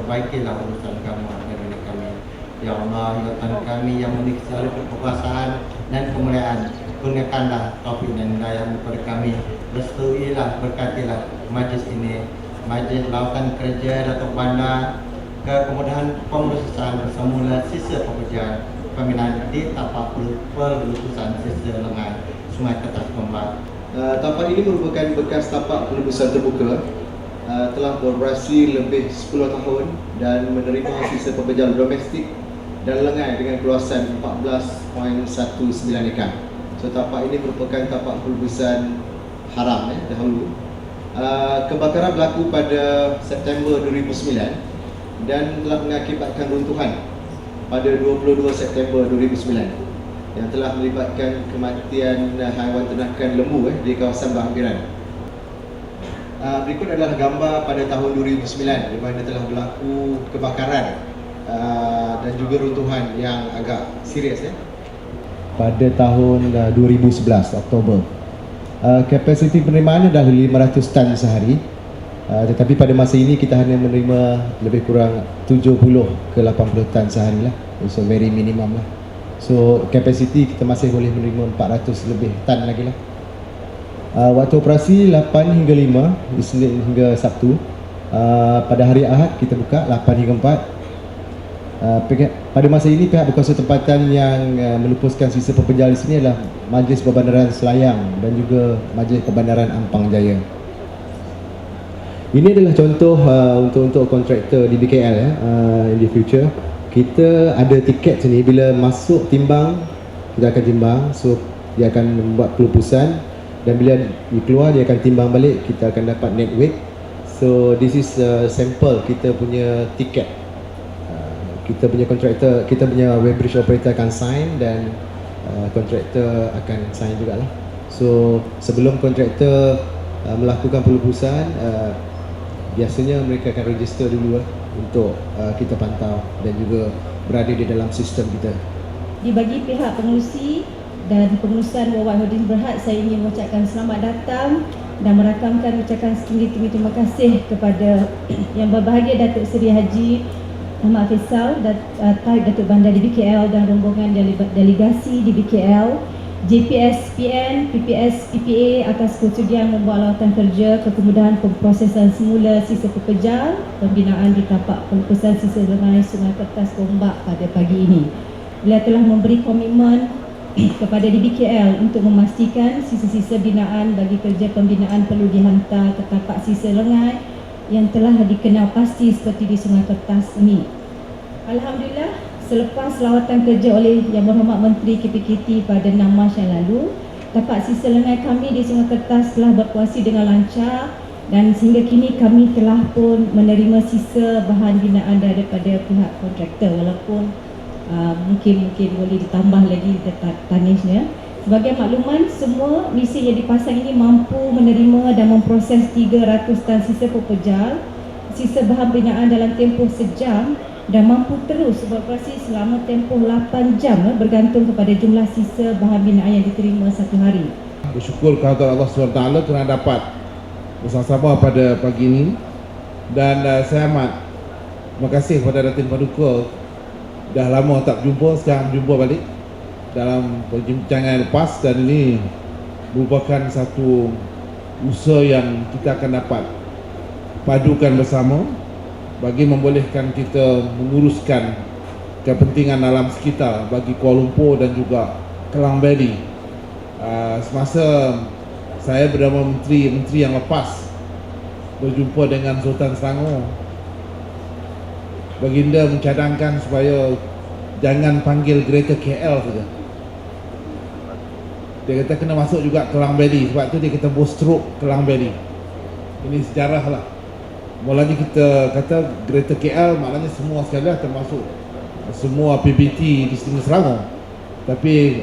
Perbaikilah urusan kamu dari kami. Ya Allah, ya Tuhan kami yang memiliki segala kekuasaan dan kemuliaan, kurniakanlah taufik dan hidayah kepada kami. Restuilah, berkatilah majlis ini, majlis lautan kerja Datuk Bandar, kemudahan pengurusan bersemula sisa pekerjaan pembinaan di tapak pelupusan sisa lengan Sungai Kertas Gombak. Tapak ini merupakan bekas tapak pelupusan terbuka. Telah beroperasi lebih 10 tahun dan menerima sisa pekerjaan domestik dan lengai dengan keluasan 14.19 ekar. So tapak ini merupakan tapak pelupusan haram dahulu. Kebakaran berlaku pada September 2009 dan telah mengakibatkan runtuhan pada 22 September 2009 yang telah melibatkan kematian haiwan ternakan lembu di kawasan Berhampiran. Berikut adalah gambar pada tahun 2009 di mana telah berlaku kebakaran dan juga runtuhan yang agak serius pada tahun 2011 Oktober. Kapasiti penerimaan adalah 500 tan sehari, tetapi pada masa ini kita hanya menerima lebih kurang 70 ke 80 tan sehari lah. So very minimum lah. So kapasiti kita masih boleh menerima 400 lebih tan lagi lah. Waktu operasi 8 hingga 5, Isnin hingga Sabtu. Pada hari Ahad kita buka 8 hingga 4. Pada masa ini pihak berkuasa tempatan yang melupuskan sisa pekerjaan di sini adalah Majlis Perbandaran Selayang dan juga Majlis Perbandaran Ampang Jaya. Ini adalah contoh untuk kontraktor di BKL in the future. Kita ada tiket sini, bila masuk timbang kita akan timbang, so dia akan membuat pelupusan. Dan bila keluar dia akan timbang balik, kita akan dapat net weight. So this is sample kita punya tiket. Kita punya kontraktor, kita punya web bridge operator akan sign dan kontraktor akan sign jugalah. So sebelum kontraktor melakukan pelupusan, biasanya mereka akan register dulu untuk kita pantau dan juga berada di dalam sistem kita. Dibagi pihak pengurusi dan pengurusan Worldwide Holdings Berhad, saya ingin mengucapkan selamat datang dan merakamkan ucapan setinggi-tinggi terima kasih kepada Yang Berbahagia Datuk Seri Haji Ahmad Faisal, Taib Datuk Bandar di BKL dan rombongan delegasi di BKL, JPS PN, PPS PPA atas kesudian membuat lawatan kerja kemudahan pemprosesan semula sisa pekerjaan pembinaan di tapak pelupusan sisa lengai Sungai Kertas Gombak pada pagi ini. Beliau telah memberi komitmen kepada DBKL untuk memastikan sisa-sisa binaan bagi kerja pembinaan perlu dihantar ke tapak sisa lengai yang telah dikenal pasti seperti di Sungai Kertas ini. Alhamdulillah, selepas lawatan kerja oleh Yang Berhormat Menteri KPKT pada 6 Mac yang lalu, tapak sisa lengai kami di Sungai Kertas telah berfungsi dengan lancar dan sehingga kini kami telah pun menerima sisa bahan binaan daripada pihak kontraktor, walaupun mungkin boleh ditambah lagi tarnisnya. Sebagai makluman, semua mesin yang dipasang ini mampu menerima dan memproses 300 tan sisa pepejal, sisa bahan binaan dalam tempoh sejam, dan mampu terus beroperasi selama tempoh 8 jam bergantung kepada jumlah sisa bahan binaan yang diterima satu hari. Bersyukur kepada Allah SWT kerana dapat bersama-sama pada pagi ini, dan saya amat terima kasih kepada Datin Paduka. Dah lama tak jumpa, sekarang jumpa balik dalam perbincangan lepas, dan ini merupakan satu usaha yang kita akan dapat padukan bersama bagi membolehkan kita menguruskan kepentingan alam sekitar bagi Kuala Lumpur dan juga Klang Valley. Semasa saya bersama menteri yang lepas berjumpa dengan Sultan Selangor, baginda mencadangkan supaya jangan panggil Greater KL saja. Dia kata kena masuk juga Klang Valley, sebab tu dia kata Bostrok Klang Valley. Ini sejarah lah. Mulanya kita kata Greater KL, maknanya semua sekali lah, termasuk semua PBT di sini Selangor. Tapi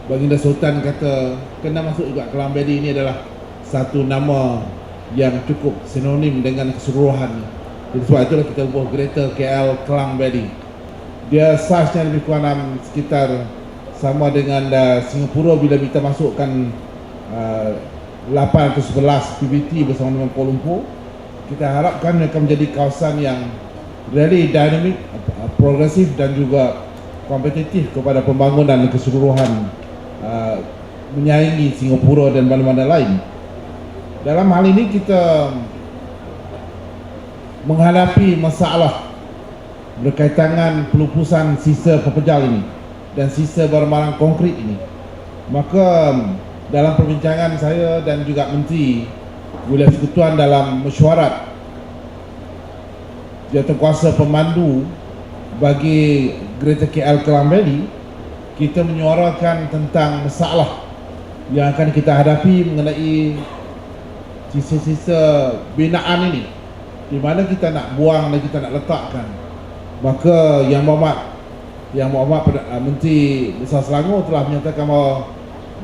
baginda Sultan kata kena masuk juga Klang Valley. Ini adalah satu nama yang cukup sinonim dengan keseluruhan. Jadi sebab itulah kita ubah Greater KL Klang Valley. Dia saiznya lebih kurang sekitar sama dengan Singapura bila kita masukkan 811 PBT bersama dengan Kuala Lumpur. Kita harapkan akan menjadi kawasan yang really dynamic, progresif dan juga kompetitif kepada pembangunan keseluruhan, menyaingi Singapura dan mana-mana lain. Dalam hal ini kita menghadapi masalah berkaitan dengan pelupusan sisa pepejal ini dan sisa barang-barang konkrit ini. Maka dalam perbincangan saya dan juga menteri Wilayah Persekutuan dalam mesyuarat jawatankuasa pemandu bagi Greater KL Klang Valley, kita menyuarakan tentang masalah yang akan kita hadapi mengenai sisa-sisa binaan ini, di mana kita nak buang dan kita nak letakkan. Maka Yang Berhormat Menteri Besar Selangor telah menyatakan bahawa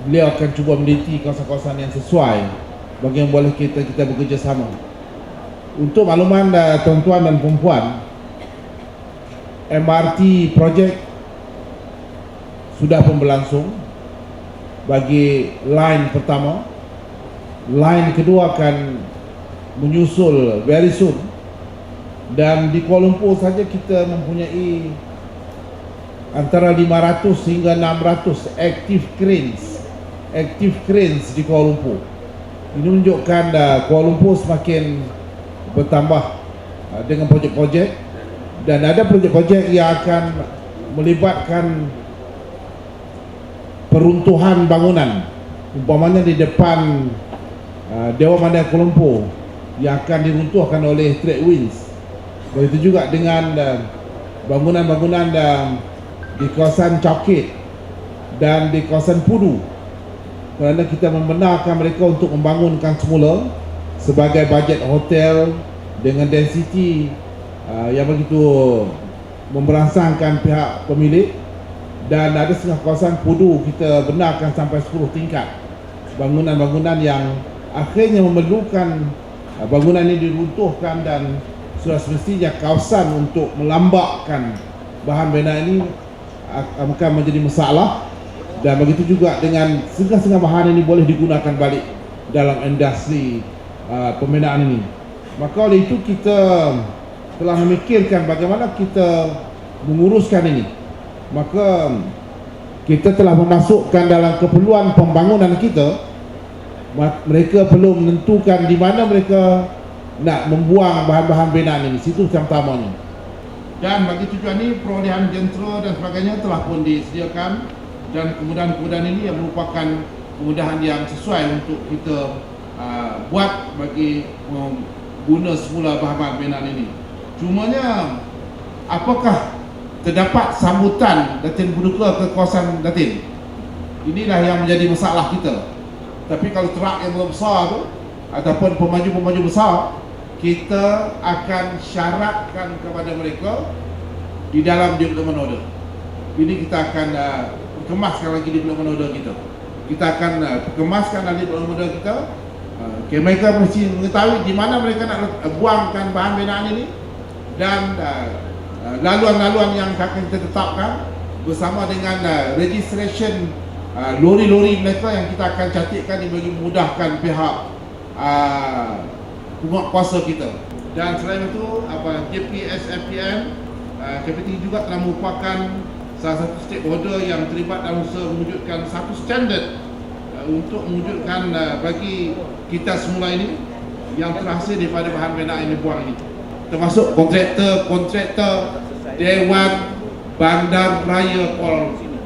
beliau akan cuba meneliti kawasan-kawasan yang sesuai bagi yang boleh kita bekerjasama. Untuk makluman tuan-tuan dan puan-puan, MRT projek sudah pun berlangsung bagi line pertama. Line kedua akan menyusul very soon. Dan di Kuala Lumpur saja kita mempunyai antara 500 hingga 600 active cranes di Kuala Lumpur. Ini menunjukkan Kuala Lumpur semakin bertambah dengan projek-projek, dan ada projek-projek yang akan melibatkan peruntuhan bangunan, umpamanya di depan Dewan Mandai Kuala Lumpur yang akan diruntuhkan oleh trade winds. Begitu juga dengan bangunan-bangunan di kawasan Chowkit dan di kawasan Pudu, kerana kita membenarkan mereka untuk membangunkan semula sebagai bajet hotel dengan density yang begitu memberangsangkan pihak pemilik. Dan ada setengah kawasan Pudu kita benarkan sampai 10 tingkat bangunan-bangunan yang akhirnya memerlukan bangunan ini diruntuhkan, dan sudah semestinya kawasan untuk melambakkan bahan binaan ini akan menjadi masalah. Dan begitu juga dengan setengah-setengah bahan ini boleh digunakan balik dalam industri pembinaan ini. Maka oleh itu kita telah memikirkan bagaimana kita menguruskan ini. Maka kita telah memasukkan dalam keperluan pembangunan kita, mereka perlu menentukan di mana mereka nak membuang bahan-bahan binaan ini. Situ yang pertamanya. Dan bagi tujuan ini perolehan jentera dan sebagainya telah pun disediakan, dan kemudahan-kemudahan ini yang merupakan kemudahan yang sesuai untuk kita buat bagi guna semula bahan-bahan binaan ini. Cumanya apakah terdapat sambutan Datin Paduka ke kawasan Datin? Inilah yang menjadi masalah kita. Tapi kalau truk yang besar tu ataupun pemaju-pemaju besar, kita akan syaratkan kepada mereka di dalam development order. Ini kita akan kemaskan lagi development order kita. Kita akan kemaskan lagi development order kita. Mereka mesti mengetahui di mana mereka nak buangkan bahan binaan ini dan laluan-laluan yang akan kita tetapkan bersama dengan registration lori-lori mereka yang kita akan cantikkan bagi memudahkan pihak penguatkuasa kita. Dan selain itu, JPS FPM KPT juga telah merupakan salah satu stakeholder yang terlibat dalam usaha mewujudkan satu standard untuk mewujudkan bagi kita semula ini yang terhasil daripada bahan binaan yang dibuang ini, termasuk kontraktor Dewan Bandar Raya Kuala Lumpur.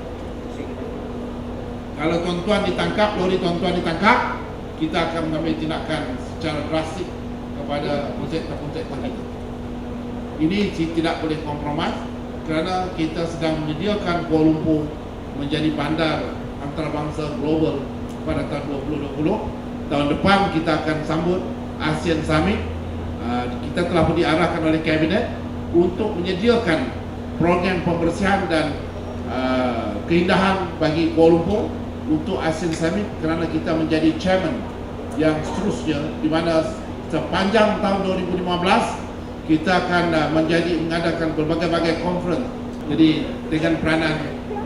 Kalau tuan-tuan ditangkap, lori tuan-tuan ditangkap, kita akan mengambil tindakan secara drastik kepada kontraktor kita. Ini tidak boleh kompromis kerana kita sedang menyediakan Kuala Lumpur menjadi bandar antarabangsa global pada tahun 2020. Tahun depan kita akan sambut ASEAN Summit. Kita telah diarahkan oleh Kabinet untuk menyediakan program pembersihan dan keindahan bagi Kuala Lumpur untuk ASEAN Summit kerana kita menjadi chairman yang seterusnya, di mana sepanjang tahun 2015 kita akan mengadakan berbagai-bagai conference. Jadi dengan peranan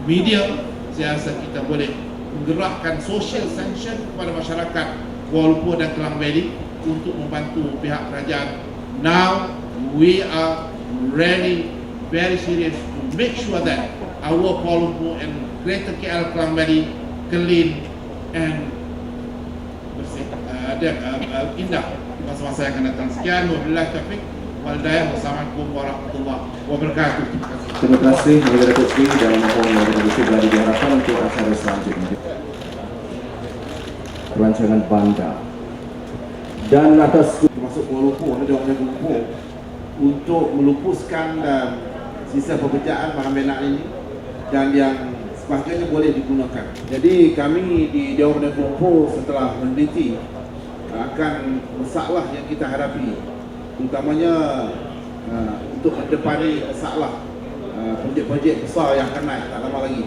media, saya rasa kita boleh menggerakkan social sanction kepada masyarakat Kuala Lumpur dan Klang Valley untuk membantu pihak kerajaan. Now we are really very serious to make sure that our Kuala Lumpur and Greater KL Klang Valley clean and bersih, indah di masa-masa yang akan datang. Sekian, wabillahi taufiq wal hidayah. Wassalamualaikum warahmatullahi wabarakatuh. Terima kasih kepada Datuk Seri dan mohon Datuk Seri diharapkan untuk acara selanjutnya. Perancangan bandar dan atas Termasuk Kuala Lumpur, Kuala Lumpur untuk melupuskan sisa pekerjaan bahan binaan ini dan yang sebahagiannya boleh digunakan. Jadi kami di Dewan Bandar Kuala Lumpur setelah meneliti akan masalah yang kita hadapi, terutamanya untuk mendepani masalah projek-projek besar yang akan naik tak lama lagi.